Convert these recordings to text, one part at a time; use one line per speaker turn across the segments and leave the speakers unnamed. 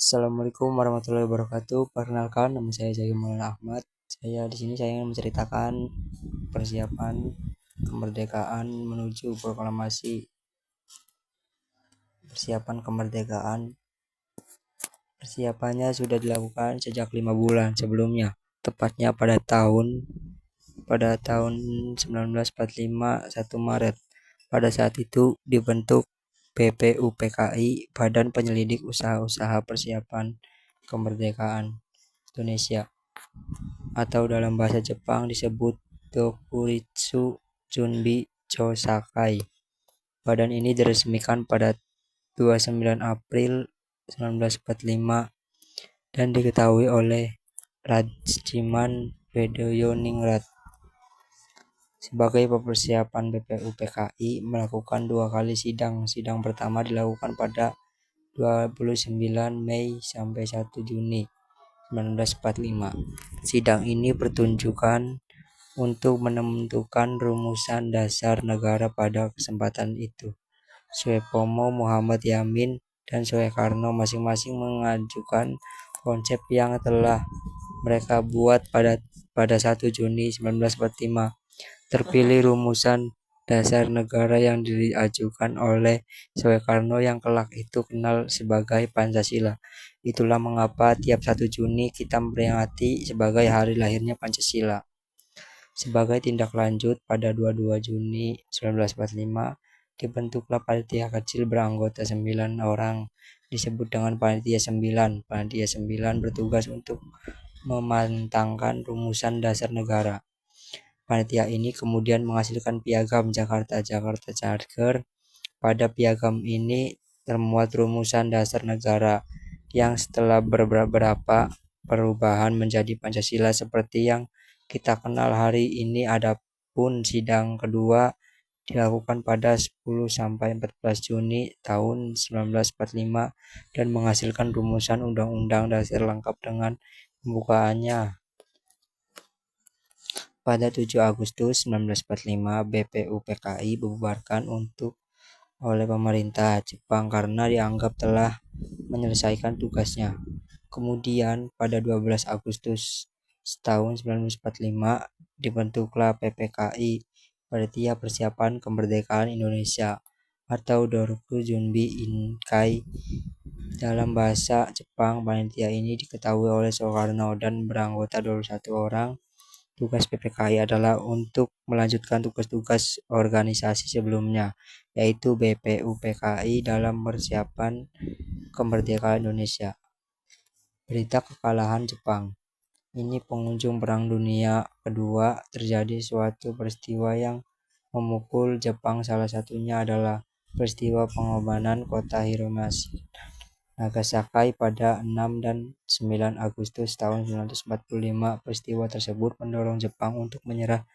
Assalamualaikum warahmatullahi wabarakatuh. Perkenalkan, nama saya Zaki Maulana Ahmad. Saya ingin menceritakan persiapan kemerdekaan menuju proklamasi. Persiapan kemerdekaan. Persiapannya sudah dilakukan sejak 5 bulan sebelumnya, tepatnya pada tahun 1945 1 Maret. Pada saat itu dibentuk BPUPKI, Badan Penyelidik Usaha-usaha Persiapan Kemerdekaan Indonesia, atau dalam bahasa Jepang disebut Dokuritsu Junbi Chosakai. Badan ini diresmikan pada 29 April 1945 dan diketahui oleh Rajiman Vedoyoningrat. Sebagai persiapan BPUPKI melakukan 2 kali sidang. Sidang pertama dilakukan pada 29 Mei sampai 1 Juni 1945. Sidang ini pertunjukan untuk menentukan rumusan dasar negara pada kesempatan itu. Suepomo, Muhammad Yamin, dan Soekarno masing-masing mengajukan konsep yang telah mereka buat pada 1 Juni 1945. Terpilih rumusan dasar negara yang diajukan oleh Soekarno yang kelak itu kenal sebagai Pancasila. Itulah mengapa tiap 1 Juni kita memperingati sebagai hari lahirnya Pancasila. Sebagai tindak lanjut, pada 22 Juni 1945 dibentuklah panitia kecil beranggota 9 orang, disebut dengan Panitia 9. Panitia 9 bertugas untuk memantangkan rumusan dasar negara. Panitia ini kemudian menghasilkan piagam Jakarta Charter. Pada piagam ini termuat rumusan dasar negara yang setelah beberapa perubahan menjadi Pancasila seperti yang kita kenal hari ini. Adapun sidang kedua dilakukan pada 10 sampai 14 Juni tahun 1945 dan menghasilkan rumusan Undang-Undang Dasar lengkap dengan pembukaannya. Pada 7 Agustus 1945, BPUPKI dibubarkan oleh pemerintah Jepang karena dianggap telah menyelesaikan tugasnya. Kemudian pada 12 Agustus tahun 1945 dibentuklah PPKI, Panitia Persiapan Kemerdekaan Indonesia, atau Dorku Junbi Inkai. Dalam bahasa Jepang, panitia ini diketahui oleh Soekarno dan beranggota 21 orang. Tugas PPKI adalah untuk melanjutkan tugas-tugas organisasi sebelumnya, yaitu BPUPKI dalam persiapan kemerdekaan Indonesia. Berita kekalahan Jepang. Ini pengunjung Perang Dunia Kedua terjadi suatu peristiwa yang memukul Jepang. Salah satunya adalah peristiwa pengorbanan kota Hiroshima Nagasaki pada 6 dan 9 Agustus tahun 1945. Peristiwa tersebut mendorong Jepang untuk menyerah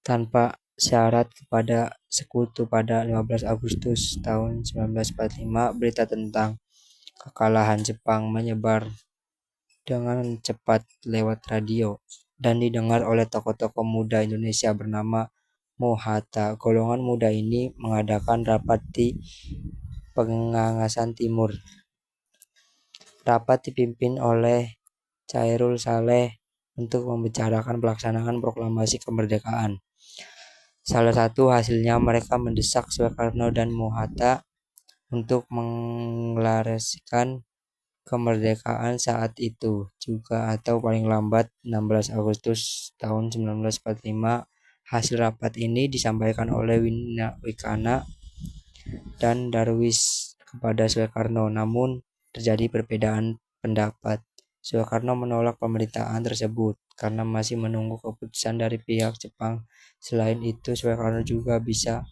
tanpa syarat kepada sekutu. Pada 15 Agustus tahun 1945, berita tentang kekalahan Jepang menyebar dengan cepat lewat radio dan didengar oleh tokoh-tokoh muda Indonesia bernama Mohatta. Golongan muda ini mengadakan rapat di Pengangasan Timur. Rapat dipimpin oleh Chairul Saleh untuk membicarakan pelaksanaan proklamasi kemerdekaan. Salah satu hasilnya mereka mendesak Soekarno dan Mohatta untuk menglaraskan kemerdekaan saat itu juga, atau paling lambat 16 Agustus tahun 1945. Hasil rapat ini disampaikan oleh Wikana dan Darwis kepada Soekarno, namun terjadi perbedaan pendapat. Soekarno menolak pemerintahan tersebut karena masih menunggu keputusan dari pihak Jepang. Selain itu, Soekarno juga bisa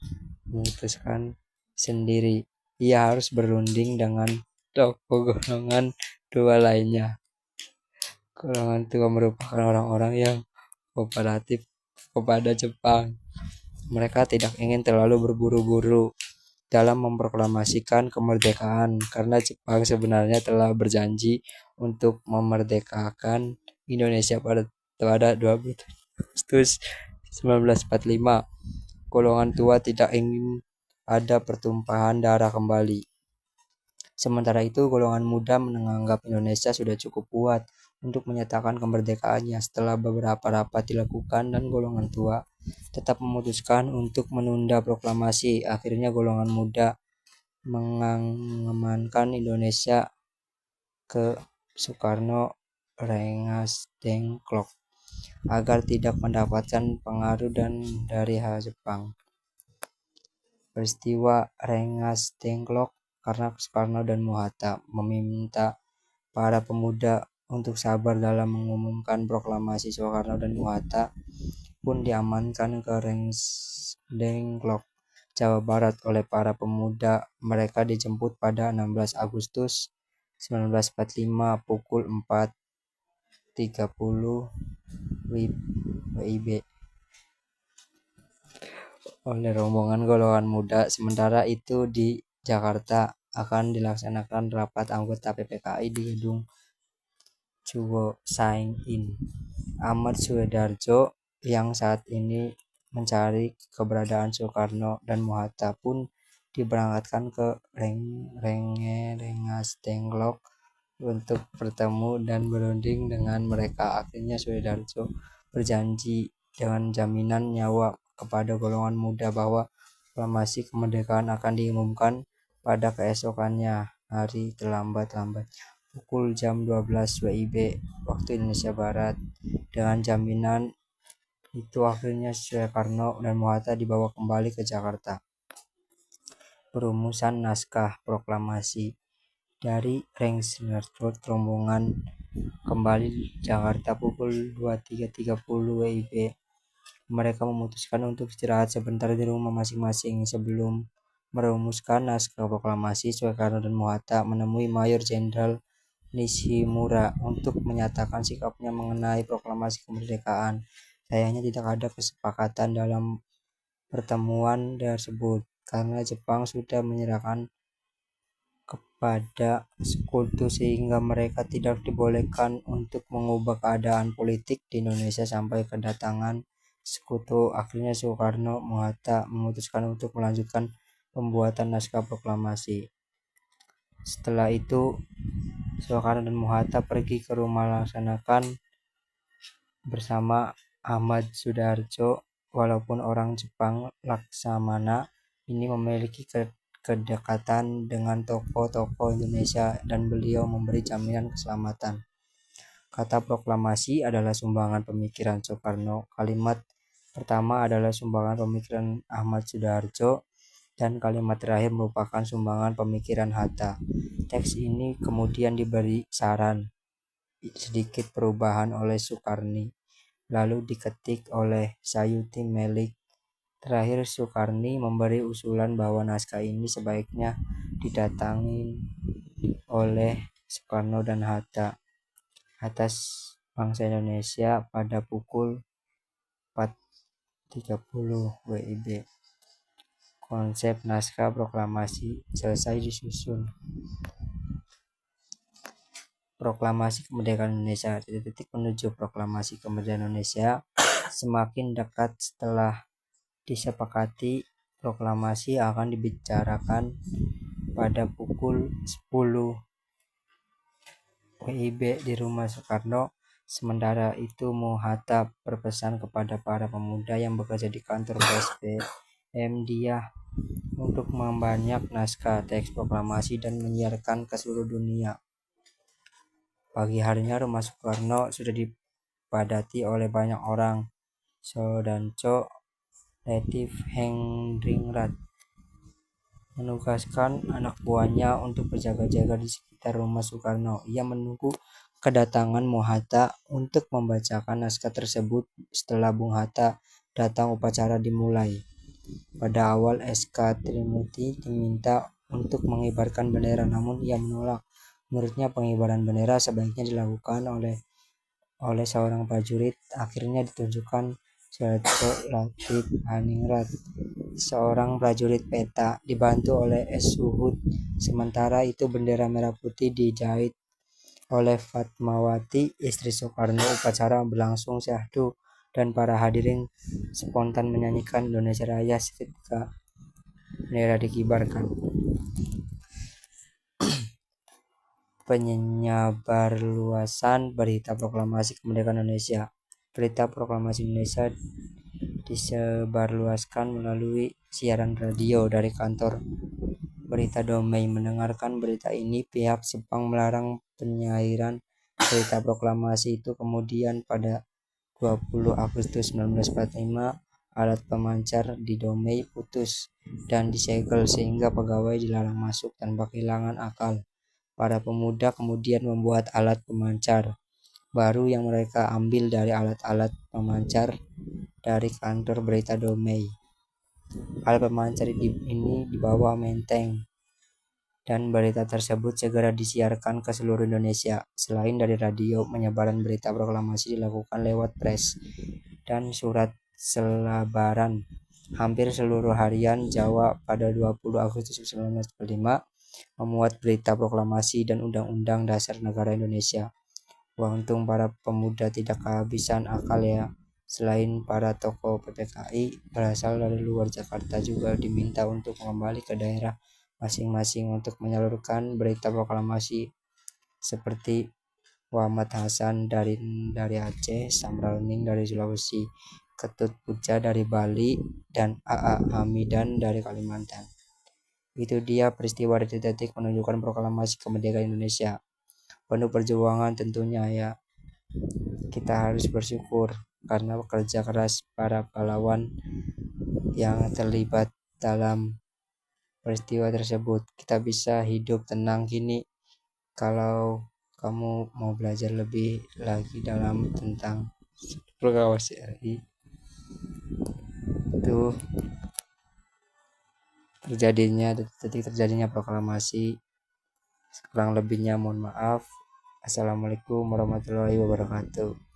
memutuskan sendiri. Ia harus berunding dengan tokoh golongan dua lainnya. Golongan dua merupakan orang-orang yang kooperatif kepada Jepang. Mereka tidak ingin terlalu berburu-buru dalam memproklamasikan kemerdekaan karena Jepang sebenarnya telah berjanji untuk memerdekakan Indonesia pada 20 Agustus 1945. Golongan tua tidak ingin ada pertumpahan darah kembali. Sementara itu, golongan muda menganggap Indonesia sudah cukup kuat untuk menyatakan kemerdekaannya. Setelah beberapa rapat dilakukan dan golongan tua tetap memutuskan untuk menunda proklamasi, akhirnya golongan muda mengamankan Indonesia ke Soekarno Rengas Dengklok agar tidak mendapatkan pengaruh dari Jepang. Peristiwa Rengas Dengklok karena Soekarno dan Muhatta meminta para pemuda untuk sabar dalam mengumumkan proklamasi. Soekarno dan Muhatta pun diamankan ke Rengas Dengklok, Jawa Barat oleh para pemuda. Mereka dijemput pada 16 Agustus 1945 pukul 4.30 WIB oleh rombongan golongan muda. Sementara itu di Jakarta akan dilaksanakan rapat anggota PPKI di gedung Chuo Saing In. Ahmad Sudarjo yang saat ini mencari keberadaan Soekarno dan Muhatta pun diberangkatkan ke Rengas Dengklok untuk bertemu dan berunding dengan mereka. Akhirnya Sudarjo berjanji dengan jaminan nyawa kepada golongan muda bahwa proklamasi kemerdekaan akan diumumkan pada keesokannya hari terlambat-lambat pukul jam 12 WIB waktu Indonesia Barat. Dengan jaminan itu akhirnya Soekarno dan Muhatta dibawa kembali ke Jakarta. Perumusan naskah proklamasi dari Rengas Dengklok, rombongan kembali Jakarta pukul 23.30 WIB. Mereka memutuskan untuk istirahat sebentar di rumah masing-masing. Sebelum merumuskan naskah proklamasi, Soekarno dan Muhatta menemui Mayor Jenderal Nishimura untuk menyatakan sikapnya mengenai proklamasi kemerdekaan. Sayangnya tidak ada kesepakatan dalam pertemuan tersebut karena Jepang sudah menyerahkan kepada sekutu sehingga mereka tidak dibolehkan untuk mengubah keadaan politik di Indonesia sampai kedatangan sekutu. Akhirnya Soekarno Muhatta memutuskan untuk melanjutkan pembuatan naskah proklamasi. Setelah itu Soekarno dan Muhatta pergi ke rumah laksanakan bersama Ahmad Sudarjo. Walaupun orang Jepang, Laksamana ini memiliki kedekatan dengan tokoh-tokoh Indonesia dan beliau memberi jaminan keselamatan. Kata proklamasi adalah sumbangan pemikiran Soekarno. Kalimat pertama adalah sumbangan pemikiran Ahmad Sudarjo dan kalimat terakhir merupakan sumbangan pemikiran Hatta. Teks ini kemudian diberi saran sedikit perubahan oleh Sukarni, lalu diketik oleh Sayuti Melik. Terakhir Sukarni memberi usulan bahwa naskah ini sebaiknya didatangin oleh Soekarno dan Hatta atas bangsa Indonesia pada pukul 4.30 WIB. Konsep naskah proklamasi selesai disusun. Proklamasi Kemerdekaan Indonesia. Titik menuju proklamasi kemerdekaan Indonesia semakin dekat. Setelah disepakati, proklamasi akan dibicarakan pada pukul 10 WIB di rumah Soekarno. Sementara itu Muhatta berpesan kepada para pemuda yang bekerja di kantor PSPM dia untuk memperbanyak naskah teks proklamasi dan menyiarkan ke seluruh dunia. Pagi harinya rumah Soekarno sudah dipadati oleh banyak orang. Sodanco Latif Hendringrat menugaskan anak buahnya untuk berjaga-jaga di sekitar rumah Soekarno. Ia menunggu kedatangan Muhatta untuk membacakan naskah tersebut. Setelah Bung Hatta datang, upacara dimulai. Pada awal SK Trimuti diminta untuk mengibarkan bendera, namun ia menolak. Menurutnya pengibaran bendera sebaiknya dilakukan oleh seorang prajurit. Akhirnya ditunjukkan Soeharto Latif Haningrat, seorang prajurit peta, dibantu oleh S. Suhud. Sementara itu bendera merah putih dijahit oleh Fatmawati, istri Soekarno. Upacara berlangsung syahdu dan para hadirin spontan menyanyikan Indonesia Raya ketika bendera dikibarkan. penyebarluasan berita proklamasi kemerdekaan Indonesia. Berita proklamasi Indonesia disebarluaskan melalui siaran radio dari kantor berita Domei. Mendengarkan berita ini, pihak Jepang melarang penyairan berita proklamasi itu. Kemudian pada 20 Agustus 1945, alat pemancar di Domei putus dan disegel sehingga pegawai dilarang masuk tanpa kehilangan akal. Para pemuda kemudian membuat alat pemancar baru yang mereka ambil dari alat-alat pemancar dari kantor berita Domei. Alat pemancar ini dibawa menteng dan berita tersebut segera disiarkan ke seluruh Indonesia. Selain dari radio, penyebaran berita proklamasi dilakukan lewat pres dan surat selebaran. Hampir seluruh harian Jawa pada 20 Agustus 1945 memuat berita proklamasi dan Undang-Undang Dasar Negara Indonesia. Untung para pemuda tidak kehabisan akal ya. Selain para tokoh PPKI berasal dari luar Jakarta juga diminta untuk kembali ke daerah masing-masing untuk menyalurkan berita proklamasi, seperti Muhammad Hasan dari Aceh, Samralning dari Sulawesi, Ketut Puja dari Bali, dan A.A. Hamidan dari Kalimantan. Itu dia peristiwa detik-detik menunjukkan proklamasi kemerdekaan Indonesia. Penuh perjuangan tentunya ya. Kita harus bersyukur karena kerja keras para pahlawan yang terlibat dalam peristiwa tersebut. Kita bisa hidup tenang gini kalau kamu mau belajar lebih lagi dalam tentang proklamasi RI. Itu terjadinya proklamasi. Kurang lebihnya mohon maaf. Assalamualaikum warahmatullahi wabarakatuh.